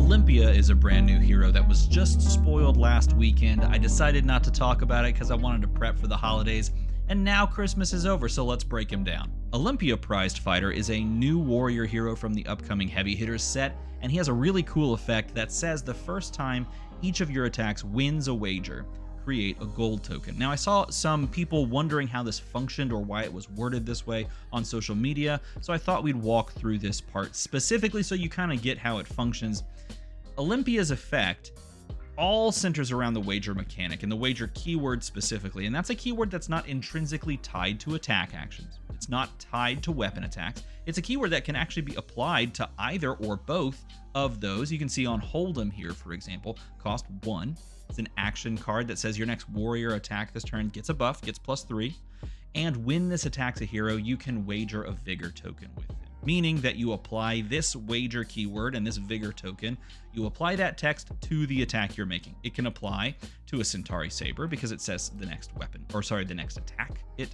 Olympia is a brand new hero that was just spoiled last weekend. I decided not to talk about it because I wanted to prep for the holidays, and now Christmas is over, so let's break him down. Olympia Prized Fighter is a new warrior hero from the upcoming Heavy Hitters set, and he has a really cool effect that says the first time each of your attacks wins a wager, create a gold token. Now, I saw some people wondering how this functioned or why it was worded this way on social media, so I thought we'd walk through this part specifically so you kind of get how it functions. Olympia's effect all centers around the wager mechanic and the wager keyword specifically, and that's a keyword that's not intrinsically tied to attack actions. It's not tied to weapon attacks. It's a keyword that can actually be applied to either or both of those. You can see on Hold'em here, for example, cost 1. It's an action card that says your next warrior attack this turn gets a buff, gets +3, and when this attacks a hero, you can wager a vigor token with it. Meaning that you apply this wager keyword and this vigor token, you apply that text to the attack you're making. It can apply to a Centauri Saber because it says the next weapon, or sorry, the next attack it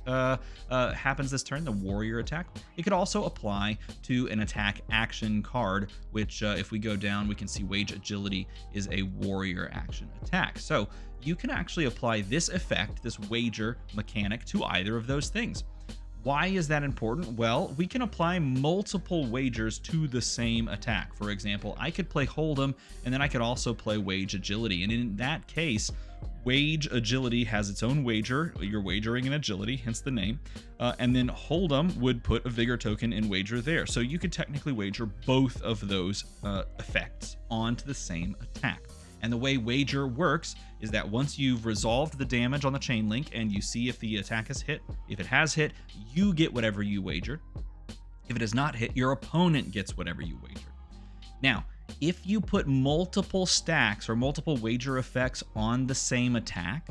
happens this turn, the warrior attack. It could also apply to an attack action card, which if we go down, we can see Wage Agility is a warrior action attack. So you can actually apply this effect, this wager mechanic, to either of those things. Why is that important? Well, we can apply multiple wagers to the same attack. For example, I could play Hold'em, and then I could also play Wage Agility. And in that case, Wage Agility has its own wager. You're wagering in agility, hence the name. And then Hold'em would put a vigor token in wager there. So you could technically wager both of those effects onto the same attack. And the way wager works is that once you've resolved the damage on the chain link and you see if the attack has hit, if it has hit, you get whatever you wagered. If it has not hit, your opponent gets whatever you wagered. Now, if you put multiple stacks or multiple wager effects on the same attack,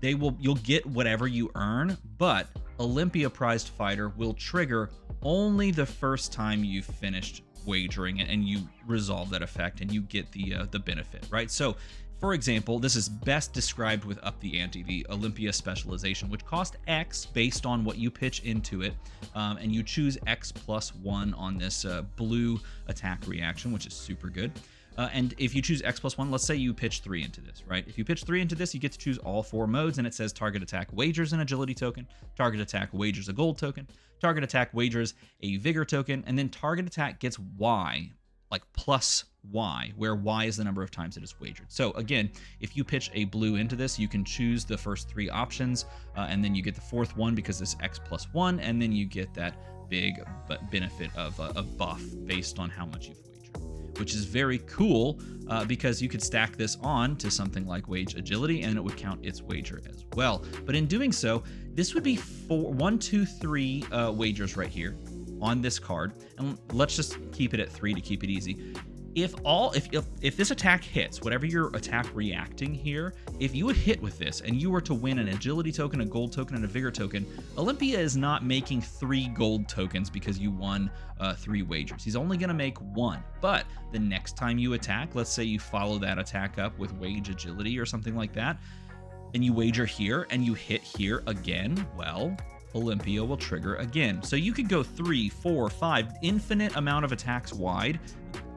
you'll get whatever you earn, but Olympia Prized Fighter will trigger only the first time you've finished wagering and you resolve that effect and you get the benefit, right? So for example, this is best described with Up the Ante, the Olympia specialization, which cost X based on what you pitch into it, and you choose X+1 on this blue attack reaction, which is super good. And if you choose X+1, let's say you pitch 3 into this, right? If you pitch 3 into this, you get to choose all 4 modes, and it says target attack wagers an agility token, target attack wagers a gold token, target attack wagers a vigor token, and then target attack gets Y, like plus Y, where Y is the number of times it is wagered. So again, if you pitch a blue into this, you can choose the first 3 options, and then you get the 4th one because it's X+1, and then you get that big benefit of a buff based on how much you've wagered, which is very cool because you could stack this on to something like Wage Agility and it would count its wager as well. But in doing so, this would be 1, 2, 3 wagers right here on this card, and let's just keep it at 3 to keep it easy. If this attack hits, whatever your attack reacting here, if you would hit with this and you were to win an agility token, a gold token, and a vigor token, Olympia is not making 3 gold tokens because you won 3 wagers. He's only going to make 1. But the next time you attack, let's say you follow that attack up with Wage Agility or something like that, and you wager here and you hit here again, well, Olympia will trigger again. So you could go 3, 4, 5, infinite amount of attacks wide.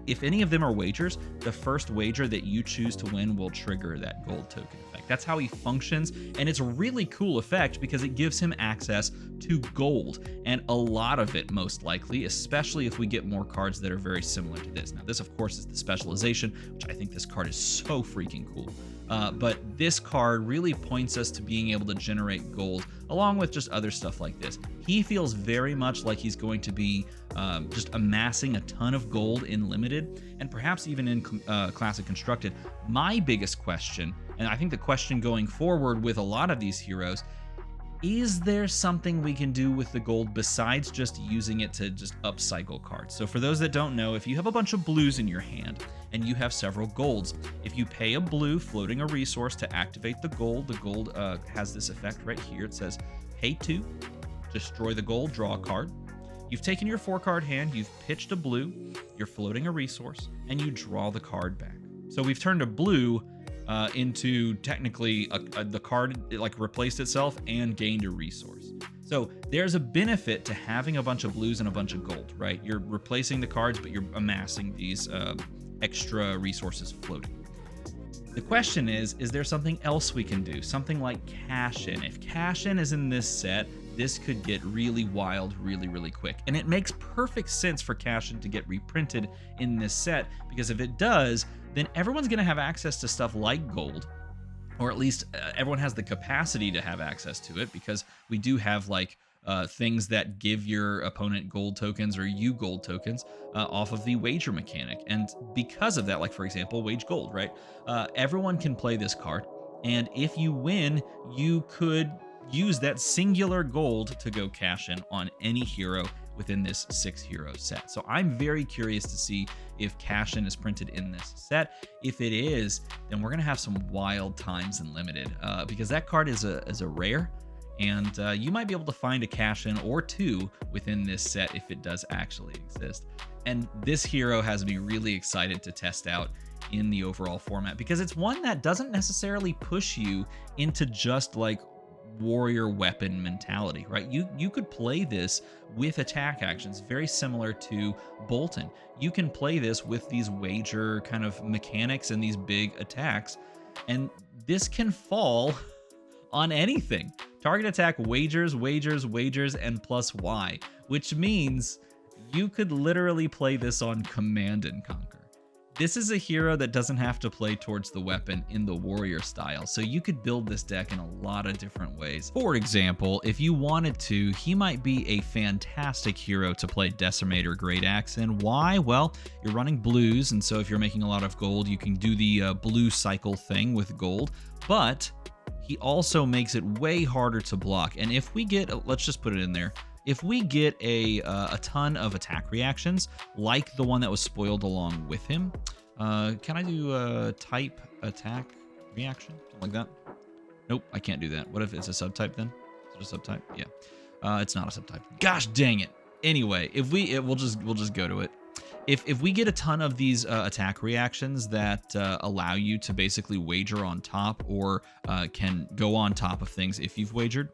If any of them are wagers, the first wager that you choose to win will trigger that gold token effect. That's how he functions, and it's a really cool effect because it gives him access to gold, and a lot of it most likely, especially if we get more cards that are very similar to this. Now, this of course is the specialization, which I think this card is so freaking cool. But this card really points us to being able to generate gold along with just other stuff like this. He feels very much like he's going to be just amassing a ton of gold in Limited and perhaps even in Classic Constructed. My biggest question, and I think the question going forward with a lot of these heroes, is there something we can do with the gold besides just using it to just upcycle cards? So for those that don't know, if you have a bunch of blues in your hand and you have several golds, if you pay a blue floating a resource to activate the gold has this effect right here. It says pay 2, destroy the gold, draw a card. You've taken your 4-card hand, you've pitched a blue, you're floating a resource, and you draw the card back. So we've turned a blue into technically the card, it like replaced itself and gained a resource. So there's a benefit to having a bunch of blues and a bunch of gold, right? You're replacing the cards, but you're amassing these extra resources floating. The question is there something else we can do? Something like cash in. If cash in is in this set, this could get really wild really quick. And it makes perfect sense for cash in to get reprinted in this set, because if it does, then everyone's going to have access to stuff like gold, or at least everyone has the capacity to have access to it, because we do have like things that give your opponent gold tokens or you gold tokens off of the wager mechanic. And because of that, like for example, wage gold, right? Everyone can play this card. And if you win, you could use that singular gold to go cash in on any hero within this 6 hero set. So I'm very curious to see if cash in is printed in this set. If it is, then we're gonna have some wild times in limited, because that card is a rare. And you might be able to find a cash in or two within this set if it does actually exist. And this hero has me really excited to test out in the overall format, because it's one that doesn't necessarily push you into just like warrior weapon mentality, right? You could play this with attack actions very similar to Bolton. You can play this with these wager kind of mechanics and these big attacks, and this can fall on anything. Target attack wagers, and plus Y, which means you could literally play this on Command and Conquer. This is a hero that doesn't have to play towards the weapon in the warrior style, so you could build this deck in a lot of different ways. For example, if you wanted to, he might be a fantastic hero to play Decimator Great Axe in. Why? Well, you're running blues, and so if you're making a lot of gold, you can do the blue cycle thing with gold, but he also makes it way harder to block. And if we get, let's just put it in there, if we get a ton of attack reactions, like the one that was spoiled along with him, can I do a type attack reaction? Something like that? Nope, I can't do that. What if it's a subtype then? Is it a subtype? Yeah. It's not a subtype. Gosh dang it. Anyway, if we'll just go to it. If we get a ton of these attack reactions that allow you to basically wager on top, or can go on top of things if you've wagered,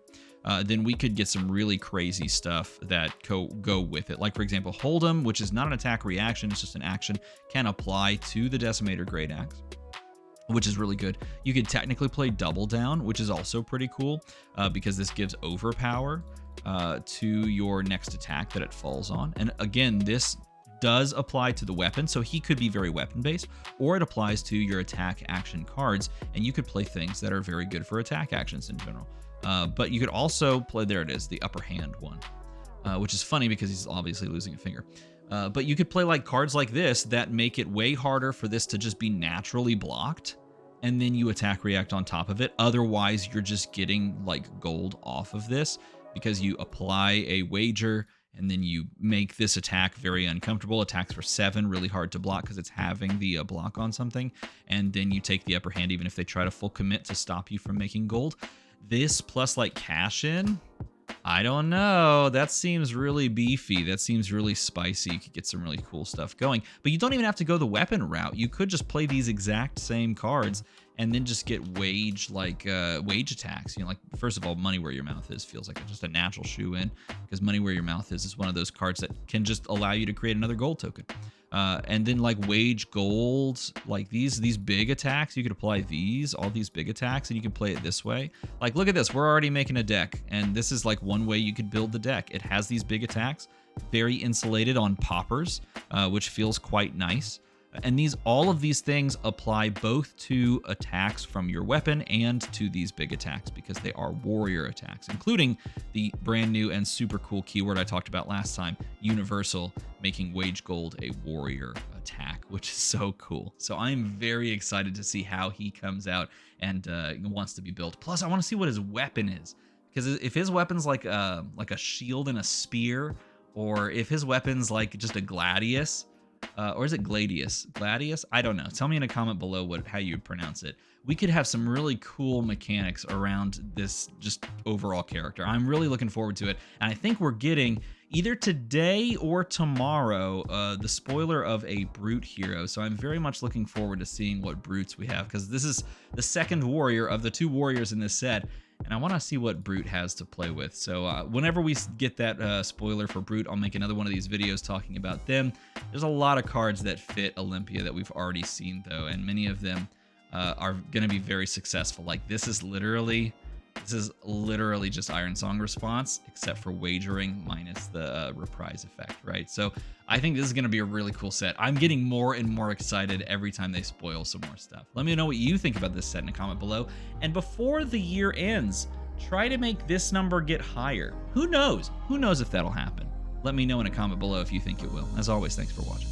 then we could get some really crazy stuff that go with it. Like for example, Hold'em, which is not an attack reaction, it's just an action, can apply to the Decimator Great Axe, which is really good. You could technically play Double Down, which is also pretty cool, because this gives overpower to your next attack that it falls on. And again, this does apply to the weapon, so he could be very weapon based, or it applies to your attack action cards, and you could play things that are very good for attack actions in general. But you could also play, there it is, the upper hand one, which is funny because he's obviously losing a finger. But you could play like cards like this that make it way harder for this to just be naturally blocked, and then you attack react on top of it. Otherwise, you're just getting like gold off of this because you apply a wager, and then you make this attack very uncomfortable. Attacks for 7, really hard to block because it's having the block on something. And then you take the upper hand even if they try to full commit to stop you from making gold. This plus like cash in, I don't know. That seems really beefy. That seems really spicy. You could get some really cool stuff going. But you don't even have to go the weapon route. You could just play these exact same cards and then just get wage attacks. You know, like first of all, Money Where Your Mouth Is feels like just a natural shoe in, because Money Where Your Mouth Is one of those cards that can just allow you to create another gold token. And then like wage gold, like these big attacks, you could apply all these big attacks, and you can play it this way. Like, look at this, we're already making a deck, and this is like one way you could build the deck. It has these big attacks, very insulated on poppers, which feels quite nice. And all of these things apply both to attacks from your weapon and to these big attacks, because they are warrior attacks, including the brand new and super cool keyword I talked about last time, universal, making wage gold a warrior attack, which is so cool. So I'm very excited to see how he comes out and wants to be built. Plus, I want to see what his weapon is, because if his weapon's like a shield and a spear, or if his weapon's like just a gladius, or is it Gladius? Gladius? I don't know. Tell me in a comment below how you pronounce it. We could have some really cool mechanics around this just overall character. I'm really looking forward to it. And I think we're getting, either today or tomorrow, the spoiler of a Brute hero. So I'm very much looking forward to seeing what Brutes we have, because this is the second warrior of the 2 warriors in this set. and I want to see what Brute has to play with. So whenever we get that spoiler for Brute, I'll make another one of these videos talking about them. There's a lot of cards that fit Olympia that we've already seen, though, and many of them are going to be very successful. Like this is literally just Iron Song response, except for wagering minus the reprise effect, right? So I think this is going to be a really cool set. I'm getting more and more excited every time they spoil some more stuff. Let me know what you think about this set in a comment below. And before the year ends, try to make this number get higher. Who knows? Who knows if that'll happen? Let me know in a comment below if you think it will. As always, thanks for watching.